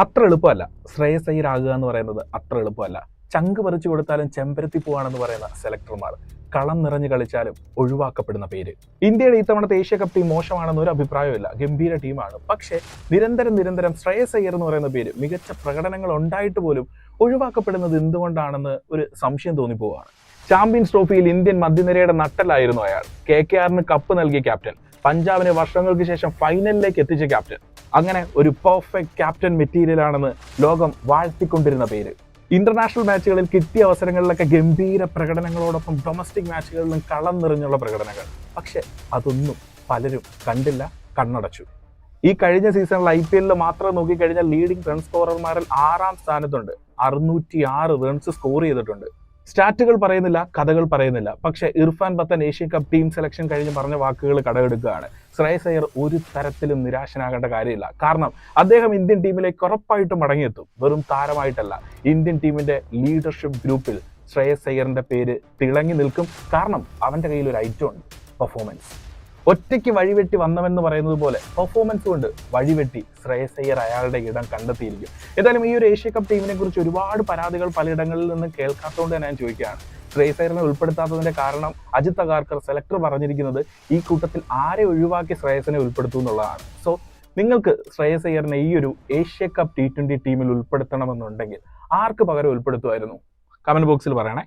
അത്ര എളുപ്പമല്ല. ശ്രേയസ് അയ്യർ ആകുക എന്ന് പറയുന്നത് അത്ര എളുപ്പമല്ല. ചങ്ക് പറിച്ചു കൊടുത്താലും ചെമ്പരത്തി പോവാണെന്ന് പറയുന്ന സെലക്ടർമാർ കളം നിറഞ്ഞു കളിച്ചാലും ഒഴിവാക്കപ്പെടുന്ന പേര്. ഇന്ത്യയുടെ ഇത്തവണത്തെ ഏഷ്യ കപ്പ് ടീം മോശമാണെന്ന് ഒരു അഭിപ്രായമില്ല. ഗംഭീര ടീമാണ്. പക്ഷേ നിരന്തരം ശ്രേയസ് അയ്യർ എന്ന് പറയുന്ന പേര് മികച്ച പ്രകടനങ്ങൾ ഉണ്ടായിട്ട് പോലും ഒഴിവാക്കപ്പെടുന്നത് എന്തുകൊണ്ടാണെന്ന് ഒരു സംശയം തോന്നിപ്പോവാണ്. ചാമ്പ്യൻസ് ട്രോഫിയിൽ ഇന്ത്യൻ മധ്യനിരയുടെ നട്ടലായിരുന്നു അയാൾ. KKRന് കപ്പ് നൽകിയ ക്യാപ്റ്റൻ, പഞ്ചാബിനെ വർഷങ്ങൾക്ക് ശേഷം ഫൈനലിലേക്ക് എത്തിച്ച ക്യാപ്റ്റൻ. അങ്ങനെ ഒരു പെർഫെക്റ്റ് ക്യാപ്റ്റൻ മെറ്റീരിയൽ ആണെന്ന് ലോകം വാഴ്ത്തിക്കൊണ്ടിരുന്ന പേര്. ഇന്റർനാഷണൽ മാച്ചുകളിൽ കിട്ടിയ അവസരങ്ങളിലൊക്കെ ഗംഭീര പ്രകടനങ്ങളോടൊപ്പം ഡൊമസ്റ്റിക് മാച്ചുകളിലും കളം നിറഞ്ഞുള്ള പ്രകടനങ്ങൾ. പക്ഷെ അതൊന്നും പലരും കണ്ടില്ല, കണ്ണടച്ചു. ഈ കഴിഞ്ഞ സീസണിൽ IPL മാത്രം നോക്കിക്കഴിഞ്ഞാൽ ലീഡിംഗ് റൺ സ്കോറർമാരിൽ 6ാം സ്ഥാനത്തുണ്ട്. 606 റൺസ് സ്കോർ ചെയ്തിട്ടുണ്ട്. സ്റ്റാറ്റുകൾ പറയുന്നില്ല, കഥകൾ പറയുന്നില്ല. പക്ഷെ Irfan Pathan Asian cup team selection കഴിഞ്ഞ് പറഞ്ഞ വാക്കുകൾ കടമെടുക്കുകയാണ്. ശ്രേയസ് അയ്യർ ഒരു തരത്തിലും നിരാശനാകേണ്ട കാര്യമില്ല. കാരണം അദ്ദേഹം ഇന്ത്യൻ ടീമിലേക്ക് ഉറപ്പായിട്ടും മടങ്ങിയെത്തും. വെറും താരമായിട്ടല്ല, ഇന്ത്യൻ ടീമിന്റെ ലീഡർഷിപ്പ് ഗ്രൂപ്പിൽ ശ്രേയസ് അയ്യറിന്റെ പേര് തിളങ്ങി നിൽക്കും. കാരണം അവന്റെ കയ്യിൽ ഒരു ഐറ്റം ഉണ്ട്: പെർഫോമൻസ്. ഒറ്റയ്ക്ക് വഴിവെട്ടി വന്നവെന്ന് പറയുന്നത് പോലെ പെർഫോമൻസ് കൊണ്ട് വഴിവെട്ടി ശ്രേയസ് അയ്യർ അയാളുടെ ഇടം കണ്ടെത്തിയിരിക്കും. ഏതായാലും ഈ ഒരു ഏഷ്യ കപ്പ് ടീമിനെ കുറിച്ച് ഒരുപാട് പരാതികൾ പലയിടങ്ങളിൽ നിന്ന് കേൾക്കാത്തതുകൊണ്ട് ഞാൻ ചോദിക്കുകയാണ്, ശ്രേയസ് അയ്യറിനെ ഉൾപ്പെടുത്താത്തതിന്റെ കാരണം അജിത് അഗാർക്കർ സെലക്ടർ പറഞ്ഞിരിക്കുന്നത് ഈ കൂട്ടത്തിൽ ആരെ ഒഴിവാക്കി ശ്രേയസിനെ ഉൾപ്പെടുത്തും എന്നുള്ളതാണ്. സോ നിങ്ങൾക്ക് ശ്രേയസ് അയ്യറിനെ ഈ ഒരു ഏഷ്യ കപ്പ് T20 ടീമിൽ ഉൾപ്പെടുത്തണമെന്നുണ്ടെങ്കിൽ ആർക്ക് പകരം ഉൾപ്പെടുത്തുമായിരുന്നു? കമന്റ് ബോക്സിൽ പറയണേ.